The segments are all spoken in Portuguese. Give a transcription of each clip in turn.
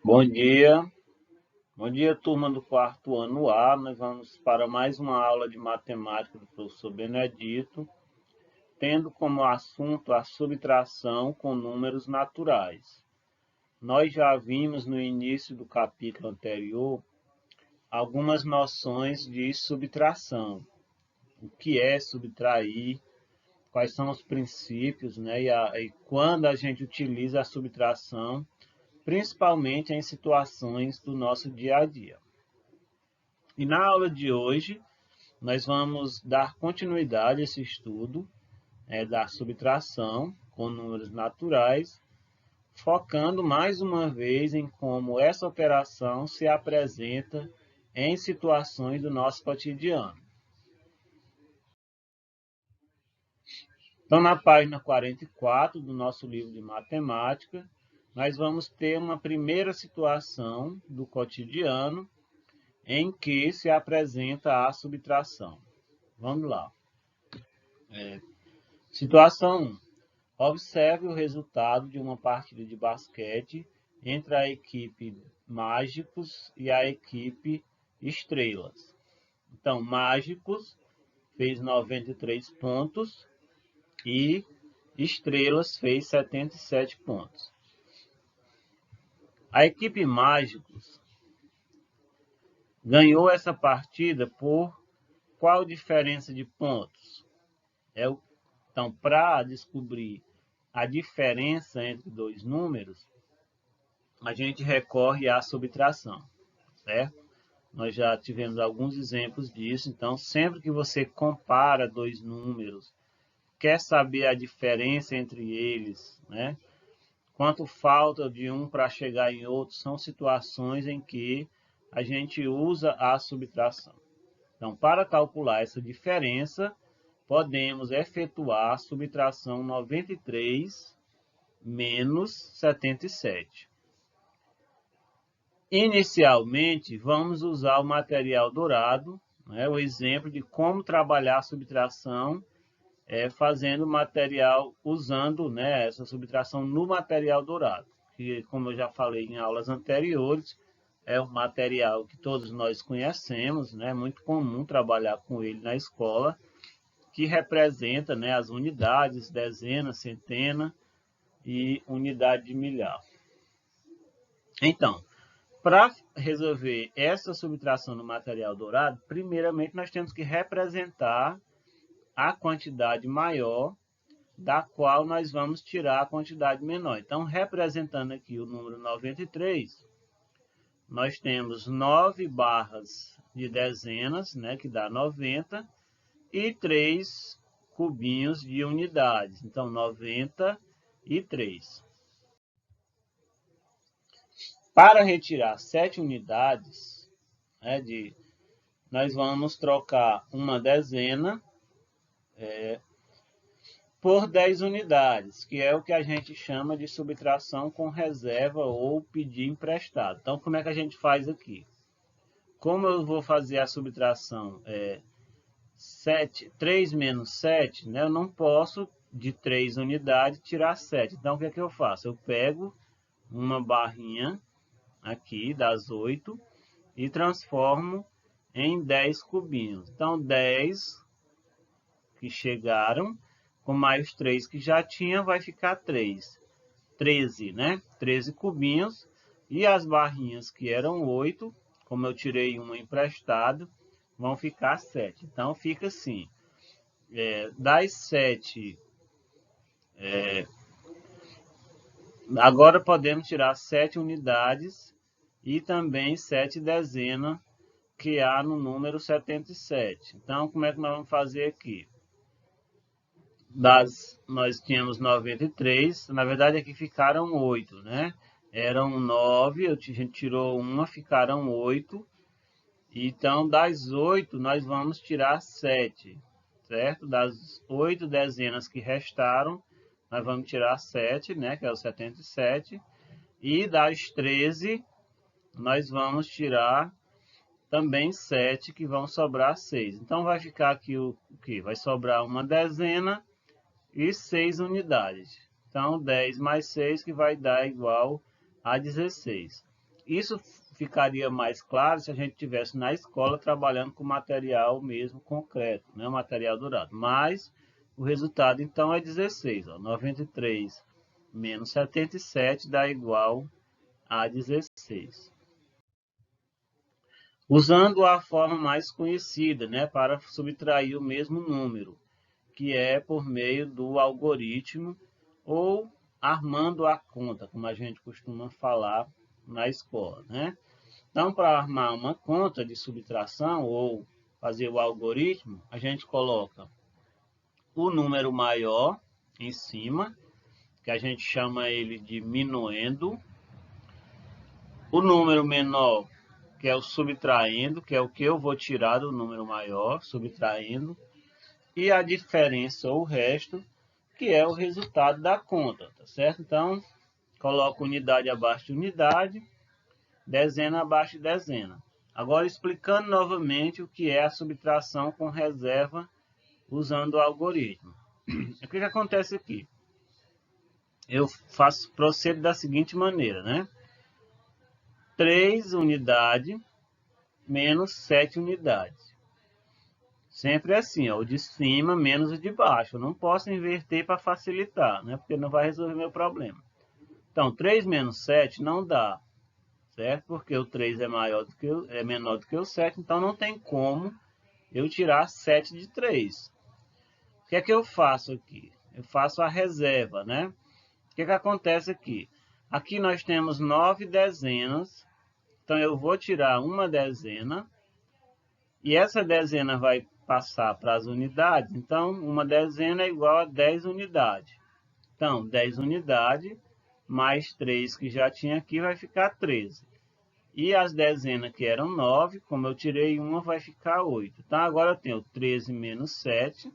Bom dia, bom dia, turma do quarto ano A. Nós vamos para mais uma aula de matemática do professor Benedito, tendo como assunto a subtração com números naturais. Nós já vimos no início do capítulo anterior algumas noções de subtração. O que é subtrair, quais são os princípios, né? E quando a gente utiliza a subtração, principalmente em situações do nosso dia a dia. E na aula de hoje, nós vamos dar continuidade a esse estudo da subtração com números naturais, focando mais uma vez em como essa operação se apresenta em situações do nosso cotidiano. Então, na página 44 do nosso livro de matemática, nós vamos ter uma primeira situação do cotidiano em que se apresenta a subtração. Vamos lá. Situação 1. Observe o resultado de uma partida de basquete entre a equipe Mágicos e a equipe Estrelas. Então, Mágicos fez 93 pontos e Estrelas fez 77 pontos. A equipe Mágicos ganhou essa partida por qual diferença de pontos? Então, para descobrir a diferença entre dois números, a gente recorre à subtração, certo? Nós já tivemos alguns exemplos disso, então sempre que você compara dois números, quer saber a diferença entre eles, né? Quanto falta de um para chegar em outro, são situações em que a gente usa a subtração. Então, para calcular essa diferença, podemos efetuar a subtração 93 menos 77. Inicialmente, vamos usar o material dourado, né, o exemplo de como trabalhar a subtração, fazendo material, usando, né, essa subtração no material dourado, que, como eu já falei em aulas anteriores, é um material que todos nós conhecemos, né, muito comum trabalhar com ele na escola, que representa, né, as unidades, dezena, centena e unidade de milhar. Então, para resolver essa subtração no material dourado, primeiramente nós temos que representar a quantidade maior da qual nós vamos tirar a quantidade menor. Então, representando aqui o número 93, nós temos 9 barras de dezenas, né, que dá 90, e 3 cubinhos de unidades. Então, 93. Para retirar 7 unidades, né, nós vamos trocar uma dezena por 10 unidades, que é o que a gente chama de subtração com reserva ou pedir emprestado. Então, como é que a gente faz aqui? Como eu vou fazer a subtração 3 menos 7, né, eu não posso de 3 unidades tirar 7. Então, o que é que eu faço? Eu pego uma barrinha aqui das 8 e transformo em 10 cubinhos. Então, 10 que chegaram, com mais 3 que já tinha, vai ficar 3. 13, né? 13 cubinhos. E as barrinhas que eram 8, como eu tirei uma emprestada, vão ficar 7. Então, fica assim. Das 7, agora podemos tirar 7 unidades e também 7 dezenas que há no número 77. Então, como é que nós vamos fazer aqui? Nós tínhamos 93, na verdade aqui ficaram 8, né? Eram 9, a gente tirou uma, ficaram 8. Então, das 8, nós vamos tirar 7, certo? Das 8 dezenas que restaram, nós vamos tirar 7, né? Que é o 77. E das 13, nós vamos tirar também 7, que vão sobrar 6. Então, vai ficar aqui o que? Vai sobrar uma dezena e 6 unidades. Então, 10 mais 6, que vai dar igual a 16. Isso ficaria mais claro se a gente estivesse na escola trabalhando com material mesmo concreto, né? Material dourado. Mas o resultado, então, é 16. Ó. 93 menos 77 dá igual a 16. Usando a forma mais conhecida, né, para subtrair o mesmo número, que é por meio do algoritmo ou armando a conta, como a gente costuma falar na escola, né? Então, para armar uma conta de subtração ou fazer o algoritmo, a gente coloca o número maior em cima, que a gente chama ele de minuendo, o número menor, que é o subtraindo, que é o que eu vou tirar do número maior, subtraindo, e a diferença ou o resto, que é o resultado da conta, tá certo? Então, coloco unidade abaixo de unidade, dezena abaixo de dezena. Agora, explicando novamente o que é a subtração com reserva usando o algoritmo. O que acontece aqui? Eu procedo da seguinte maneira, né? 3 unidades menos 7 unidades. Sempre assim, ó, o de cima menos o de baixo. Eu não posso inverter para facilitar, né? Porque não vai resolver meu problema. Então, 3 menos 7 não dá, certo? Porque o 3 é menor do que o 7, então não tem como eu tirar 7 de 3. O que é que eu faço aqui? Eu faço a reserva, né? O que é que acontece aqui? Aqui nós temos 9 dezenas, então eu vou tirar uma dezena, e essa dezena vai passar para as unidades, então uma dezena é igual a 10 unidades. Então, 10 unidades mais 3 que já tinha aqui vai ficar 13. E as dezenas que eram 9, como eu tirei uma, vai ficar 8. Então, agora eu tenho 13 menos 7,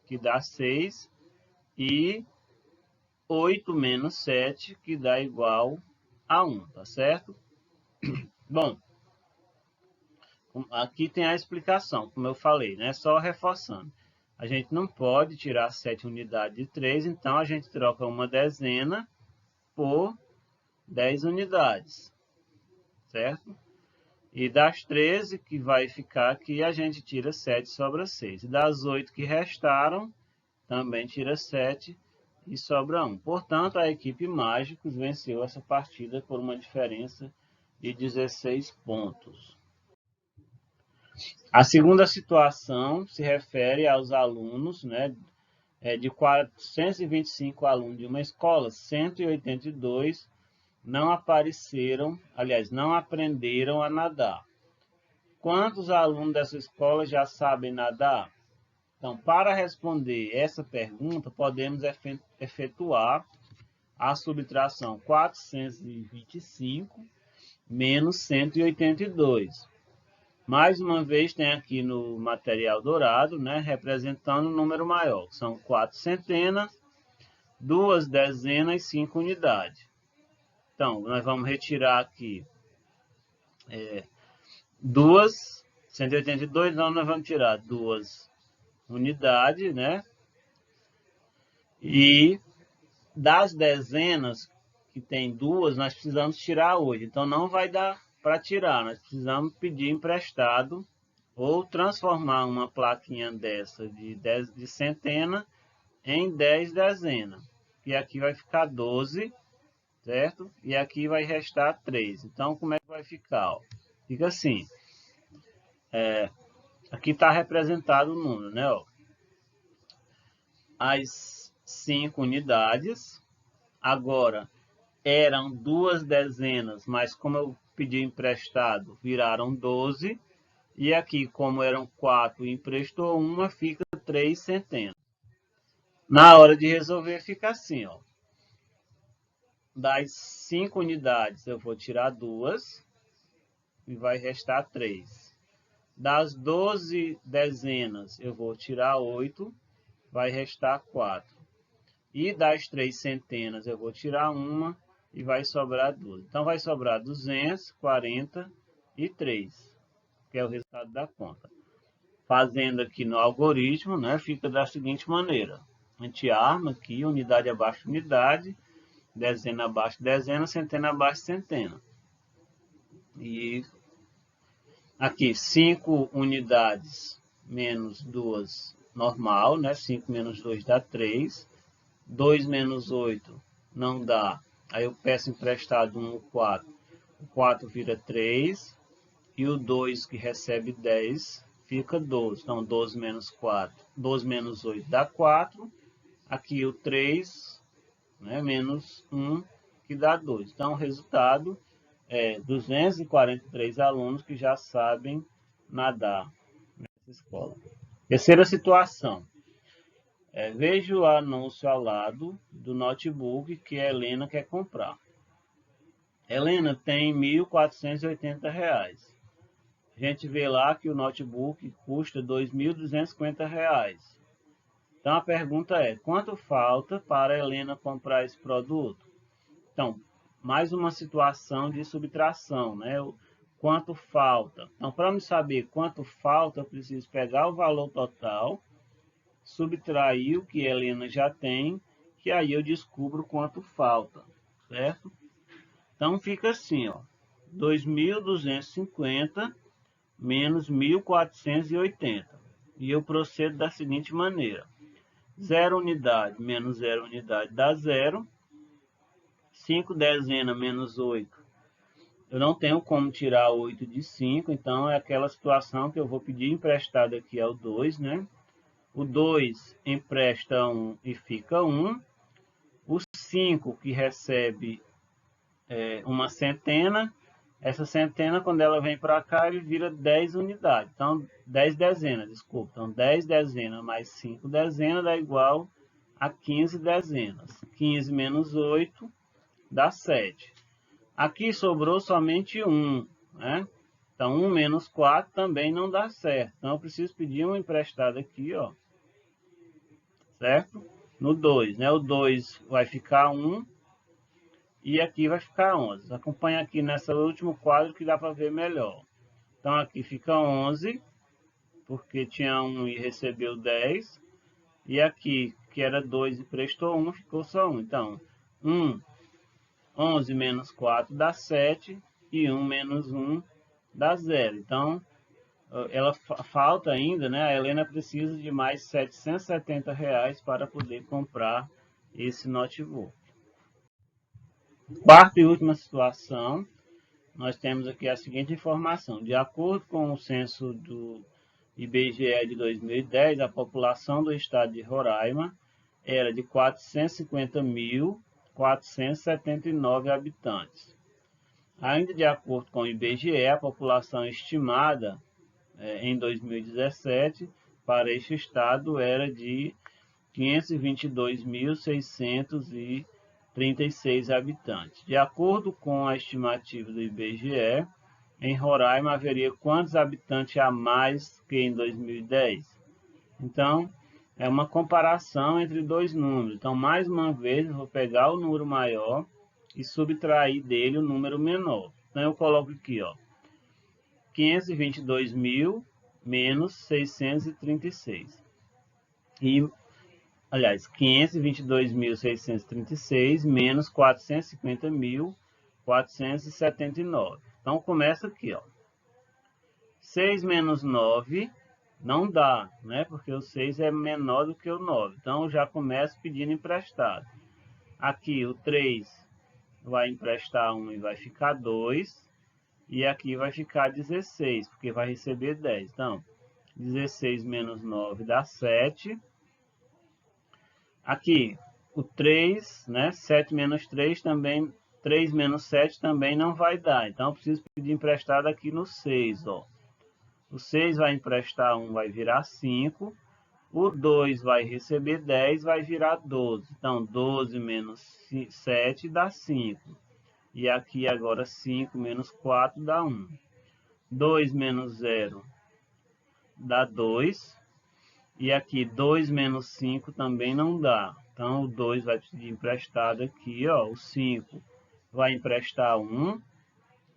que dá 6, e 8 menos 7, que dá igual a 1, tá certo? Bom, aqui tem a explicação, como eu falei, né? Só reforçando. A gente não pode tirar 7 unidades de 3, então a gente troca uma dezena por 10 unidades, certo? E das 13 que vai ficar aqui, a gente tira 7 e sobra 6. E das 8 que restaram, também tira 7 e sobra 1. Portanto, a equipe Mágicos venceu essa partida por uma diferença de 16 pontos. A segunda situação se refere aos alunos, né, de 425 alunos de uma escola, 182 não apareceram, aliás, não aprenderam a nadar. Quantos alunos dessa escola já sabem nadar? Então, para responder essa pergunta, podemos efetuar a subtração 425 menos 182. Mais uma vez, tem aqui no material dourado, né, representando um número maior. São 4 centenas, 2 dezenas e 5 unidades. Então, nós vamos retirar aqui 182, então nós vamos tirar 2 unidades, né? E das dezenas, que tem 2, nós precisamos tirar 8. Então, não vai dar para tirar, nós precisamos pedir emprestado ou transformar uma plaquinha dessa de centena em 10 dezenas. E aqui vai ficar 12, certo? E aqui vai restar 3. Então, como é que vai ficar? Ó? Fica assim. Aqui está representado o número, né? Ó. As 5 unidades. Agora, eram 2 dezenas, mas como eu pedi emprestado, viraram 12. E aqui, como eram 4 e emprestou uma, fica 3 centenas. Na hora de resolver, fica assim, ó. Das 5 unidades, eu vou tirar 2 e vai restar 3. Das 12 dezenas, eu vou tirar 8, vai restar 4. E das 3 centenas, eu vou tirar uma e vai sobrar 12. Então, vai sobrar 243, que é o resultado da conta. Fazendo aqui no algoritmo, né, fica da seguinte maneira. A gente arma aqui, unidade abaixo de unidade, dezena abaixo de dezena, centena abaixo de centena. E aqui, 5 unidades menos 2, normal, né? 5 menos 2 dá 3. 2 menos 8 não dá. Aí eu peço emprestado o 4. O 4 vira 3. E o 2 que recebe 10 fica 12. Então, 12 menos 4, 12 menos 8 dá 4. Aqui o 3, né, menos 1, que dá 2. Então, o resultado é 243 alunos que já sabem nadar nessa escola. Terceira situação. Vejo o anúncio ao lado do notebook que a Helena quer comprar. Helena tem R$ 1.480. A gente vê lá que o notebook custa R$ 2.250. Então, a pergunta é, quanto falta para a Helena comprar esse produto? Então, mais uma situação de subtração, né? Quanto falta? Então, para me saber quanto falta, eu preciso pegar o valor total, subtrair o que a Helena já tem, que aí eu descubro quanto falta, certo? Então, fica assim, ó, 2.250 menos 1.480. E eu procedo da seguinte maneira. 0 unidade menos 0 unidade dá 0. 5 dezena menos 8. Eu não tenho como tirar 8 de 5, então é aquela situação que eu vou pedir emprestado aqui ao 2, né? O 2 empresta 1 e fica 1. O 5 que recebe uma centena. Essa centena, quando ela vem para cá, ele vira 10 unidades. Então, 10 dezenas, desculpa. Então, 10 dezenas mais 5 dezenas dá igual a 15 dezenas. 15 menos 8 dá 7. Aqui sobrou somente 1, né? Então, 1 menos 4 também não dá certo. Então, eu preciso pedir um emprestado aqui, ó. Certo? No 2, né? O 2 vai ficar 1. E aqui vai ficar 11. Acompanha aqui nesse último quadro que dá para ver melhor. Então, aqui fica 11, porque tinha 1 e recebeu 10. E aqui, que era 2 e prestou 1, ficou só 1. Então, 11 menos 4 dá 7. E 1 menos 1 dá 0. Então, ela falta ainda, né? A Helena precisa de mais R$ 770 para poder comprar esse notebook. Quarta e última situação, nós temos aqui a seguinte informação. De acordo com o censo do IBGE de 2010, a população do estado de Roraima era de 450.479 habitantes. Ainda de acordo com o IBGE, a população estimada em 2017 para este estado era de 522.636 habitantes. De acordo com a estimativa do IBGE, em Roraima haveria quantos habitantes a mais que em 2010? Então, é uma comparação entre dois números. Então, mais uma vez, eu vou pegar o número maior e subtrair dele o número menor. Então, eu coloco aqui, ó, 522.000 menos 636. Aliás, 522.636 menos 450.479. Então, começa aqui, ó. 6 menos 9 não dá, né? Porque o 6 é menor do que o 9. Então, eu já começo pedindo emprestado. Aqui, o 3 vai emprestar 1 e vai ficar 2. E aqui vai ficar 16, porque vai receber 10. Então, 16 menos 9 dá 7. Aqui, o 3, né? 7 menos 3 também, 3 menos 7 também não vai dar. Então, eu preciso pedir emprestado aqui no 6, ó. O 6 vai emprestar 1, vai virar 5. O 2 vai receber 10, vai virar 12. Então, 12 menos 7 dá 5. E aqui agora 5 menos 4 dá 1. 2 menos 0 dá 2. E aqui 2 menos 5 também não dá. Então, o 2 vai pedir emprestado aqui, ó. O 5 vai emprestar 1,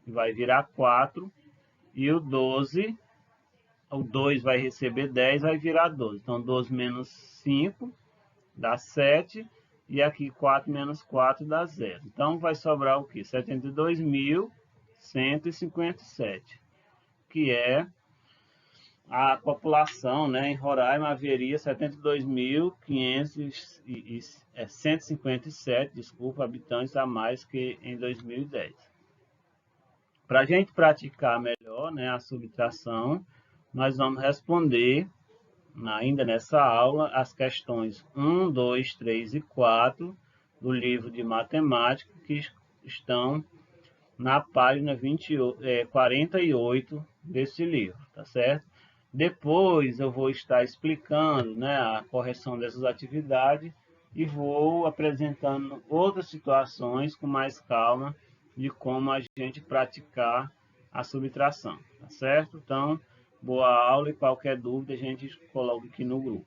vai virar 4. E o 12, o 2 vai receber 10, vai virar 12. Então, 12 menos 5 dá 7. e aqui 4 menos 4 dá 0. Então, vai sobrar o quê? 72.157, que é a população, né? Em Roraima haveria 72.157, desculpa, habitantes a mais que em 2010. Para a gente praticar melhor, né, a subtração, nós vamos responder ainda nessa aula as questões 1, 2, 3 e 4 do livro de matemática, que estão na página 48 desse livro, tá certo? Depois eu vou estar explicando, né, a correção dessas atividades e vou apresentando outras situações com mais calma de como a gente praticar a subtração, tá certo? Então, boa aula e qualquer dúvida a gente coloca aqui no grupo.